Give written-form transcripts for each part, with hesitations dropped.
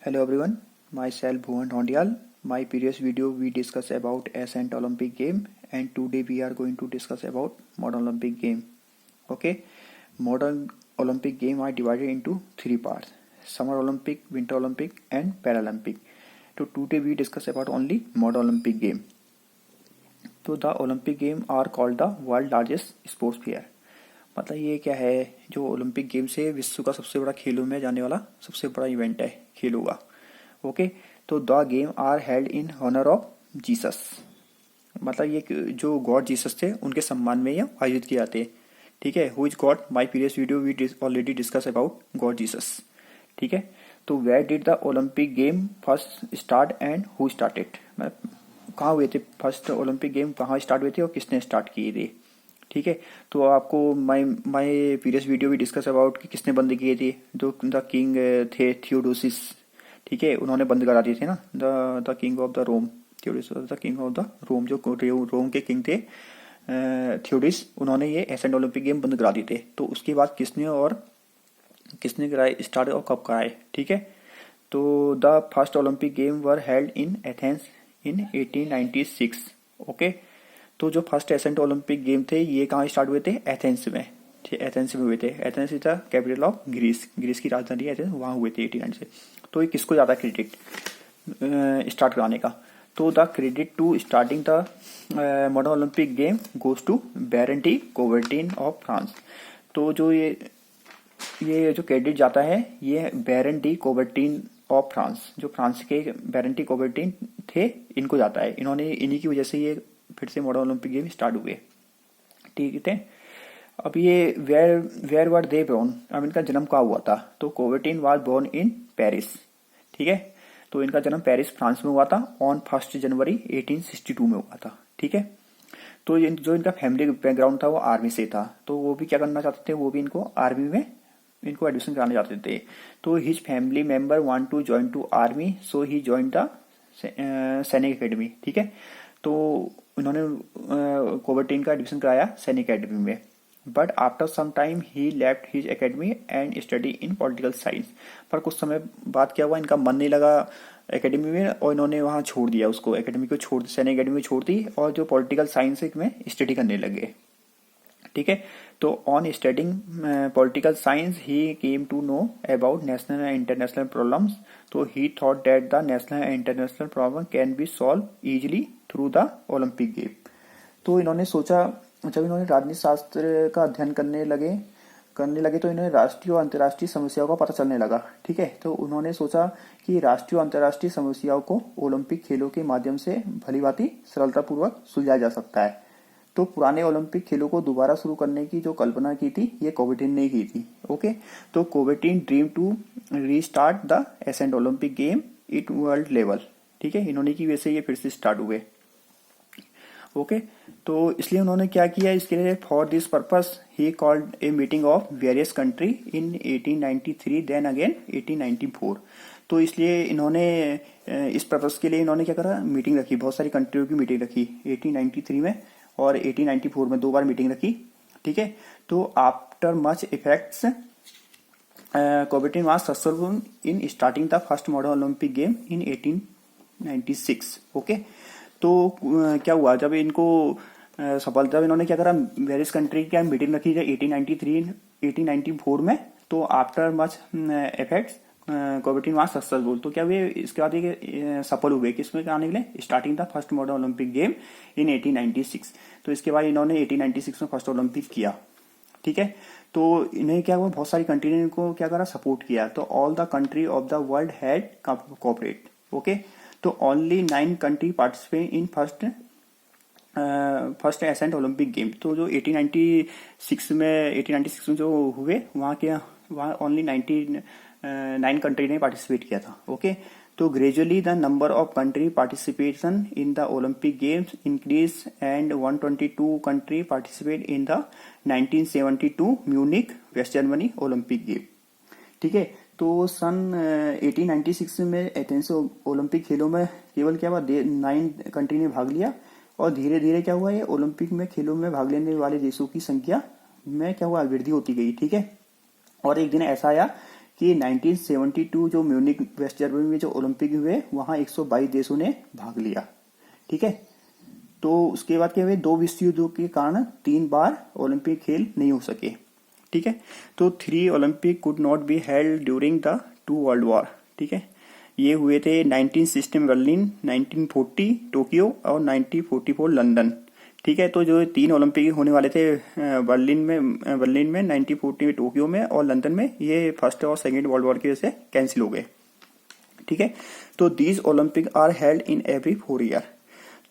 Hello everyone, myself Bhuvan Dhondial. My previous video we discussed about Ascent Olympic game and today we are going to discuss about modern Olympic game. Okay, modern Olympic game are divided into three parts: Summer Olympic, Winter Olympic and Paralympic. So today we discuss about only modern Olympic game. So the Olympic game are called the world largest sports fair. मतलब ये क्या है, जो Olympic games है विश्व का सबसे बड़ा खेलों में जाने वाला सबसे बड़ा इवेंट है खेलों का. ओके, तो the game are held in honour of Jesus. मतलब ये जो गॉड जीसस थे उनके सम्मान में ये आयोजित किए जाते हैं. ठीक है, who is God, my previous video we already discuss about God Jesus. ठीक है, तो where did the Olympic game first start and who started. मतलब कहाँ हुए थे फर्स्ट ओलंपिक गेम, कहाँ स्टार्ट हुए थे और किसने स्टार्ट किए थे. ठीक है, तो आपको माय प्रीवियस वीडियो भी डिस्कस अबाउट कि किसने बंद किए थे. जो द किंग थे थियोडोसिस. ठीक है, उन्होंने बंद करा दिए थे ना, the king of the Rome. Theodosius the king of the Rome, जो रोम के किंग थे थियोडिस, उन्होंने ये एसेंट ओलंपिक गेम बंद करा दिए थे. तो उसके बाद किसने कराए स्टार्ट और कब कराए. ठीक है, तो the first Olympic game were held in Athens in 1896. Okay, तो जो फर्स्ट एसेंट ओलंपिक गेम थे ये कहाँ स्टार्ट हुए थे, एथेंस में. एथेंस में हुए थे. Athens is the capital of Greece. Greece की राजधानी एथेंस, वहाँ हुए थे 1890 से. तो ये किसको ज़्यादा क्रेडिट स्टार्ट कराने का. तो the credit to starting the modern Olympic game goes to Baron de Coubertin of France. तो जो ये जो क्रेडिट जाता है ये Baron de Coubertin of France, जो फ्रांस के बैरन डी कोबर्टिन थे, इनको जाता है. इन्हीं की वजह से ये फिर से मॉडर्न ओलंपिक गेम स्टार्ट हुए. ठीक है, अब ये वेयर वर दे बोर्न, अब इनका जन्म कहाँ हुआ था. तो Coubertin was born in Paris. ठीक है, तो इनका जन्म पेरिस फ्रांस में हुआ था ऑन 1 जनवरी 1862 में हुआ था. ठीक है, तो जो इनका फैमिली बैकग्राउंड था वो आर्मी से था. तो वो भी क्या करना चाहते थे, वो भी इनको आर्मी में इनको एडमिशन कराना चाहते थे. तो his family member want to join to army, so he join the Sainik academy. ठीक है, तो उन्होंने कोबर्टिन का एडमिशन कराया सैनिक अकेडमी में. But after some time he left his academy and study in political science. पर कुछ समय बाद क्या हुआ, इनका मन नहीं लगा एकेडमी में और इन्होंने वहां छोड़ दिया उसको, एकेडमी को छोड़ सैनिक अकेडमी में छोड़ दी और जो पॉलिटिकल साइंस में स्टडी करने लगे. ठीक है, तो on studying political science he came to know about national and international problems. तो he thought that the national and international problem can be solve easily through the Olympic game. तो इन्होंने सोचा, जब इन्होंने राजनीति शास्त्र का अध्ययन करने लगे तो इन्हें राष्ट्रीय और अंतर्राष्ट्रीय समस्याओं का पता चलने लगा. ठीक है, तो उन्होंने सोचा कि राष्ट्रीय और अंतर्राष्ट्रीय समस्याओं को ओलंपिक खेलों के माध्यम से भलीभांति सरलतापूर्वक सुलझाया जा सकता है. तो पुराने ओलंपिक खेलों को दोबारा शुरू करने की जो कल्पना की थी ये कोबर्टिन ने की थी. ओके, तो Coubertin dream to restart the ancient Olympic game it world level. ठीक है, इन्होंने की वजह से ये फिर से स्टार्ट हुए. ओके, तो इसलिए उन्होंने क्या किया, इसके लिए for this purpose he called a meeting of various country in 1893 then again 1894. तो इसलिए इन्होंने इस पर्पस के लिए इन्होंने क्या करा, मीटिंग रखी, बहुत सारी कंट्रियों की मीटिंग रखी 1893 में और 1894 में 2 बार मीटिंग रखी. ठीक है, तो after much effects Coubertin was successful in starting the first modern Olympic game in 1896. Okay, तो क्या हुआ, जब इनको सफलता, जब इन्होंने क्या करा, वेरियस कंट्री की मीटिंग रखी है 1894 में. तो after much effects Coubertin was successful. तो क्या हुए, इसके बाद ये सफल हुए किसमें आने के लिए, starting the first modern Olympic game in 1896. तो इसके बाद इन्होंने 1896 में फर्स्ट ओलंपिक किया. ठीक है, तो इन्हें क्या हुआ, बहुत सारी कंट्री ने इनको क्या करा, सपोर्ट किया. तो all the country of the world had cooperate. Okay, तो only 9 country participate in first ascent Olympic game. तो जो 1896 में जो हुए वहाँ ओनली 9 कंट्री ने पार्टिसिपेट किया था. ओके, तो gradually the number of country participation in the Olympic games increase and 122 country participate in the 1972 Munich West Germany Olympic game. ठीक है, तो सन 1896 में एथेंस ओलंपिक खेलों में केवल क्या हुआ, 9 कंट्री ने भाग लिया और धीरे धीरे क्या हुआ, ये ओलंपिक में खेलों में भाग लेने वाले देशों की संख्या में क्या हुआ, वृद्धि होती गई. ठीक है, और एक दिन ऐसा आया कि 1972 जो म्यूनिक वेस्ट जर्मनी में जो ओलंपिक हुए वहां 122 देशों ने भाग लिया। ठीक है, तो उसके बाद क्या हुए, 2 विश्व युद्धों के कारण 3 बार ओलंपिक खेल नहीं हो सके। ठीक है, तो 3 Olympic could not be held during the 2 world war. ठीक है, ये हुए थे 1916 बर्लिन, 1940 टोक्यो और 1944 लंदन। ठीक है, तो जो 3 ओलंपिक होने वाले थे बर्लिन में 1940 में टोक्यो में और लंदन में, ये फर्स्ट और सेकेंड वर्ल्ड वॉर की वजह से कैंसिल हो गए। ठीक है, तो these Olympic are held in every 4 year.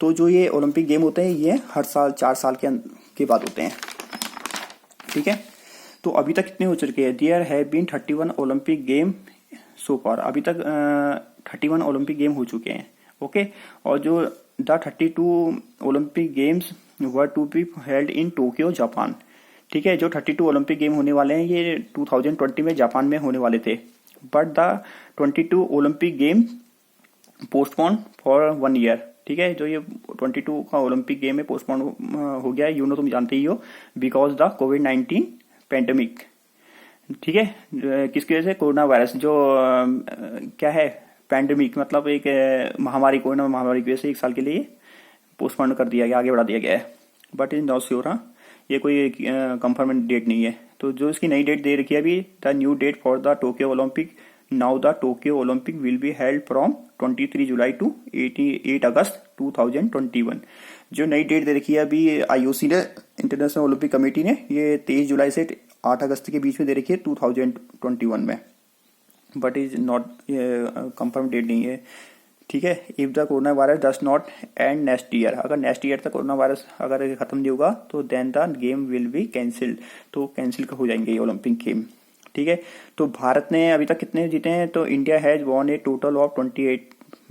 तो जो ये ओलंपिक गेम होते हैं ये हर साल 4 साल के बाद होते हैं। ठीक है, तो अभी तक कितने हो चुके हैं, there have been 31 Olympic game so far. अभी तक 31 ओलंपिक गेम हो चुके हैं। ओके, और जो the 32 Olympic games were to be held in Tokyo Japan. ठीक है, जो 32 ओलंपिक गेम होने वाले हैं ये 2020 में जापान में होने वाले थे, but the 22 Olympic game postpone for 1 year. ठीक है, जो ये 22 का ओलंपिक गेम है पोस्टपोन हो गया है, तुम जानते ही हो, बिकॉज द कोविड-19 पैंडेमिक। ठीक है, किसकी वजह से, कोरोना वायरस जो क्या है पैंडेमिक, मतलब एक महामारी, कोरोना महामारी की वजह से 1 साल के लिए पोस्टपोन कर दिया गया, आगे बढ़ा दिया गया है। बट इज नॉट श्योर, हाँ, ये कोई कंफर्म डेट नहीं है। तो जो इसकी नई डेट दे रखी है अभी, the new date for the Tokyo Olympic, now the Tokyo Olympic will be held from 23 July to 8 August 2021। जो नई डेट दे रखी है अभी आईओसी ने, इंटरनेशनल ओलंपिक कमेटी ने, ये 23 जुलाई से 8 अगस्त के बीच में दे रखी है 2021 में, but is not confirm date नहीं है। ठीक है, if the corona virus does not end next year, अगर नेक्स्ट ईयर तक कोरोना वायरस अगर खत्म नहीं होगा तो then the game will be cancelled, तो कैंसिल हो जाएंगे ये ओलंपिक गेम। ठीक है, तो भारत ने अभी तक कितने जीते हैं, तो India has won A total of 28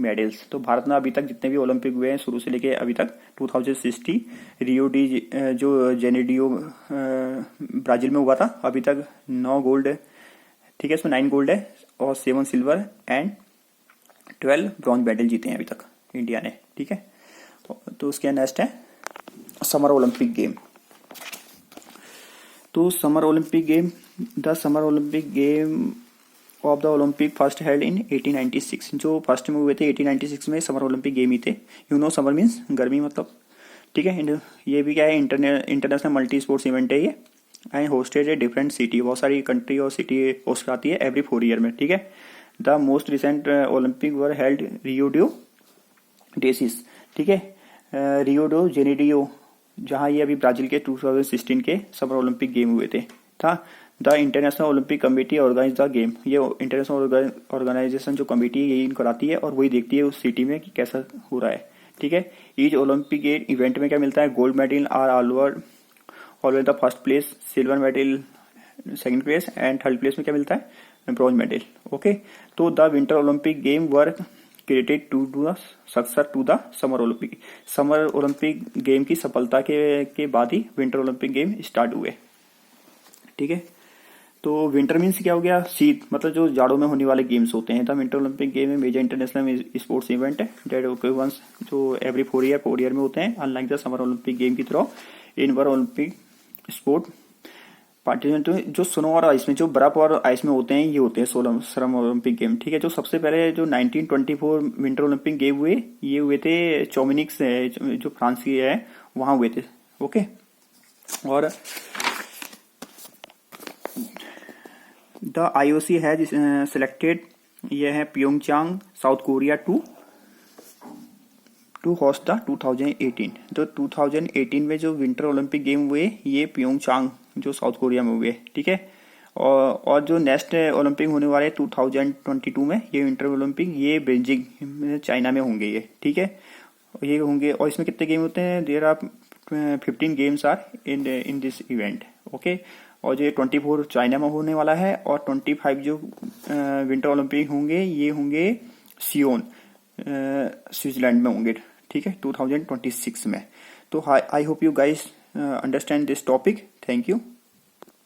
medals. तो भारत ने अभी तक जितने भी ओलंपिक हुए हैं शुरू से लेके अभी तक 2060 रियो डी जो जेनेडियो ब्राजील में हुआ था, अभी तक 9 गोल्ड है। ठीक है, इसमें 9 गोल्ड है और 7 सिल्वर एंड 12 ब्रॉन्ज मेडल जीते हैं अभी तक इंडिया ने। ठीक है, तो उसके नेक्स्ट है समर ओलंपिक गेम। तो summer Olympic game, the summer Olympic game of the Olympic first held in 1896। जो फर्स्ट में हुए थे 1896 में समर ओलंपिक गेम ही थे। यू नो समर मीन्स गर्मी मतलब। ठीक है, ये भी क्या है, इंटरनेशनल मल्टी स्पोर्ट्स इवेंट है ये, and hosted a different city, बहुत सारी कंट्री और सिटी होस्ट कराती है एवरी 4 ईयर में। ठीक है, the most recent Olympic were held Rio de Decis. ठीक है, रियो डो जेनेडियो, जहां ये अभी ब्राजील के 2016 के समर ओलंपिक गेम हुए थे था। The International Olympic Committee organise the game, ये इंटरनेशनल ऑर्गेनाइजेशन जो कमेटी है यही कराती है और वही देखती है उस सिटी में कि कैसा हो रहा है। ठीक है, ईच ओलंपिक इवेंट में क्या मिलता है, gold medal are always the first place, silver medal second place and third place में क्या मिलता है, ब्रॉन्ज मेडल। ओके, तो the winter Olympic game were created to the success to the summer Olympic. Summer Olympic game की सफलता के बाद ही विंटर ओलंपिक गेम स्टार्ट हुए। ठीक है, तो विंटर मीन्स क्या हो गया, शीत, मतलब जो जाड़ों में होने वाले गेम्स होते हैं। द विंटर ओलंपिक गेम में मेजर इंटरनेशनल स्पोर्ट्स इवेंट है डेट वंस, जो एवरी 4 ईयर में होते हैं। Unlike the summer Olympic game की तरह इन वर ओलंपिक स्पोर्ट पार्टिसिपेंट जो स्नो और आइस में, जो बर्फ और आइस में होते हैं, ये होते हैं समर ओलंपिक गेम। ठीक है, जो सबसे पहले जो 1924 विंटर ओलंपिक गेम हुए, ये हुए थे चोमिनिक से, जो फ्रांस की है, वहां हुए थे। ओके, और द आईओसी हैज सिलेक्टेड, ये है Pyeongchang South Korea to host the 2018। तो 2018 में जो विंटर ओलंपिक गेम हुए ये प्योंगचांग जो साउथ कोरिया में हुए। ठीक है, और जो नेक्स्ट ओलंपिक होने वाले 2022 में ये विंटर ओलंपिक, ये बीजिंग चाइना में होंगे ये। ठीक है, ये होंगे, और इसमें कितने गेम होते हैं, there are 15 games are in this event. Okay, और जो 24 चाइना में होने वाला है और 25 जो विंटर ओलंपिक होंगे ये होंगे सियोन स्विट्जरलैंड में होंगे। ठीक है, 2026 में। तो I hope you guys understand this topic. Thank you.